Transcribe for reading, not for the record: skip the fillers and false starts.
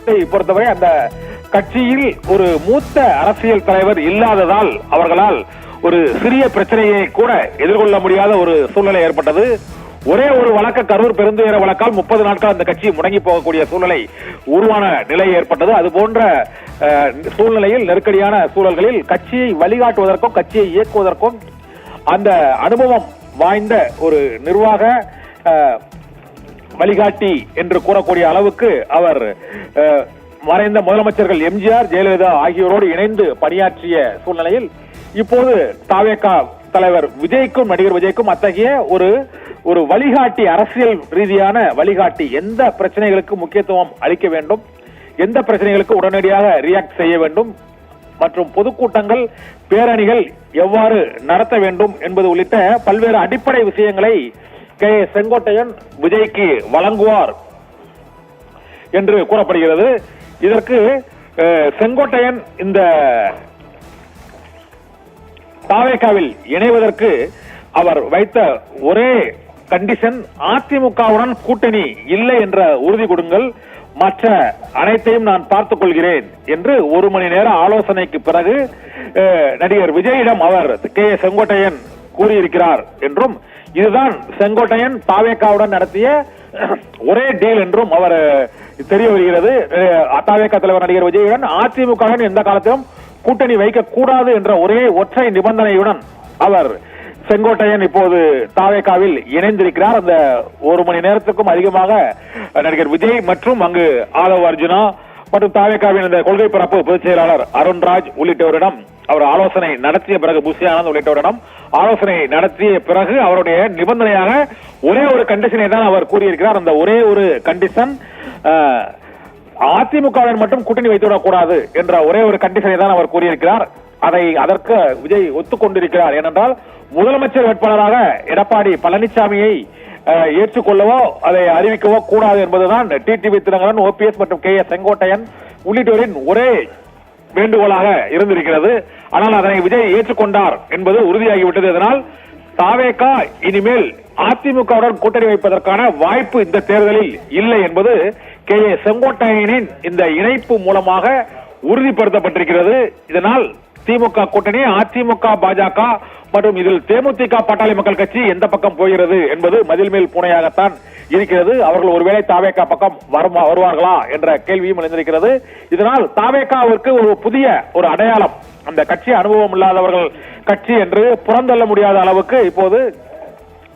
அனுபவத்தை பொறுத்தவரை அந்த கட்சியில் ஒரு மூத்த அரசியல் தலைவர் இல்லாததால் அவர்களால் ஒரு சிறிய பிரச்சனையை கூட எதிர்கொள்ள முடியாத ஒரு சூழ்நிலை ஏற்பட்டது. ஒரே ஒரு வழக்கு கரூர் பெருந்துயர வழக்கால் 30 நாட்கள் அந்த கட்சி முடங்கி போகக்கூடிய சூழ்நிலை உருவான நிலை ஏற்பட்டது. அது போன்ற சூழ்நிலையில் நெருக்கடியான சூழல்களில் கட்சியை வழிகாட்டுவதற்கும் கட்சியை இயக்குவதற்கும் அந்த அனுபவம் வாய்ந்த ஒரு நிர்வாக வழிகாட்டி என்று கூறக்கூடிய அளவுக்கு அவர் மறைந்த முதலமைச்சர்கள் எம்ஜிஆர், ஜெயலலிதா ஆகியோரோடு இணைந்து பணியாற்றிய சூழ்நிலையில் இப்போது தாவேகா தலைவர் விஜய்க்கும் நடிகர் விஜய்க்கும் அத்தகைய ஒரு வழிகாட்டி, அரசியல் ரீதியான வழிகாட்டி, எந்த பிரச்சனைகளுக்கு முக்கியத்துவம் அளிக்க வேண்டும், எந்த பிரச்சனைகளுக்கு உடனடியாக ரியாக்ட் செய்ய வேண்டும் மற்றும் பொதுக்கூட்டங்கள் பேரணிகள் எவ்வாறு நடத்த வேண்டும் என்பது உள்ளிட்ட பல்வேறு அடிப்படை விஷயங்களை செங்கோட்டையன் விஜய்க்கு வழங்குவார் என்று கூறப்படுகிறது. இதற்கு செங்கோட்டையன் இந்த தாவேகாவில் இணைவதற்கு அவர் வைத்த ஒரே கண்டிஷன், அதிமுகவுடன் கூட்டணி இல்லை என்ற உறுதி கொடுங்கள், மற்ற அனைத்தையும் நான் பார்த்துக் கொள்கிறேன் என்று 1 மணி நேர ஆலோசனைக்கு பிறகு நடிகர் விஜயிடம் அவர் செங்கோட்டையன் கூறியிருக்கிறார் என்றும், இதுதான் செங்கோட்டையன் தாவேகாவுடன் நடத்திய ஒரே டீல் என்றும் அவர் தெரிய வருகிறது. தாவேகா தலைவர் நடிகர் விஜயுடன் அதிமுகவுடன் எந்த காலத்திலும் கூட்டணி வைக்க கூடாது என்ற ஒரே ஒற்றை நிபந்தனையுடன் அவர் செங்கோட்டையன் இப்போது தாவேகாவில் இணைந்திருக்கிறார். அந்த 1 மணி நேரத்துக்கும் அதிகமாக நடிகர் விஜய் மற்றும் அங்கு ஆதவ் அர்ஜுனா மற்றும் தாவேகாவின் இந்த கொள்கை பரப்பு பொதுச் செயலாளர் அருண்ராஜ் உள்ளிட்டவரிடம் அவர் ஆலோசனை நடத்திய பிறகு, புஷி ஆனந்த் உள்ளிட்டவரிடம் ஆலோசனை நடத்திய பிறகு அவருடைய நிபந்தனையாக ஒரே ஒரு கண்டிஷனை தான் அவர் கூறியிருக்கிறார். அந்த ஒரே ஒரு கண்டிஷன், அதிமுகவின் மட்டும் கூட்டணி வைத்துவிடக் கூடாது என்ற ஒரே ஒரு கண்டிஷனை தான் அவர் கூறியிருக்கிறார். அதற்கு விஜய் ஒத்துக்கொண்டிருக்கிறார். ஏனென்றால் முதலமைச்சர் வேட்பாளராக எடப்பாடி பழனிசாமியை ஏற்றுக்கொள்ளவோ அதை அறிவிக்கவோ கூடாது என்பதுதான் டிடிவி தினகரன், ஓபிஎஸ் மற்றும் KS செங்கோட்டையன் உள்ளிட்டோரின் ஒரே வேண்டுகோளாக இருந்திருக்கிறது. ஆனால் அதனை விஜய் ஏற்றுக்கொண்டார் என்பது உறுதியாகிவிட்டது. இதனால் தாவேகா இனிமேல் அதிமுகவுடன் கூட்டணி வைப்பதற்கான வாய்ப்பு இந்த தேர்தலில் இல்லை என்பது KS செங்கோட்டையனின் இந்த இணைப்பு மூலமாக உறுதிப்படுத்தப்பட்டிருக்கிறது. இதனால் திமுக கூட்டணி, அதிமுக, பாஜக மற்றும் இதில் தேமுதிக பாட்டாளி மக்கள் கட்சி எந்த பக்கம் போகிறது என்பது மதில் மேல் பூனையாகத்தான் இருக்கிறது. அவர்கள் ஒருவேளை தாவேகா பக்கம் வருவார்களா என்ற கேள்வியும் எழுந்திருக்கிறது. இதனால் தாவேகாவிற்கு ஒரு புதிய ஒரு அடையாளம், அந்த கட்சி அனுபவம் இல்லாதவர்கள் கட்சி என்று புறந்தள்ள முடியாத அளவுக்கு இப்போது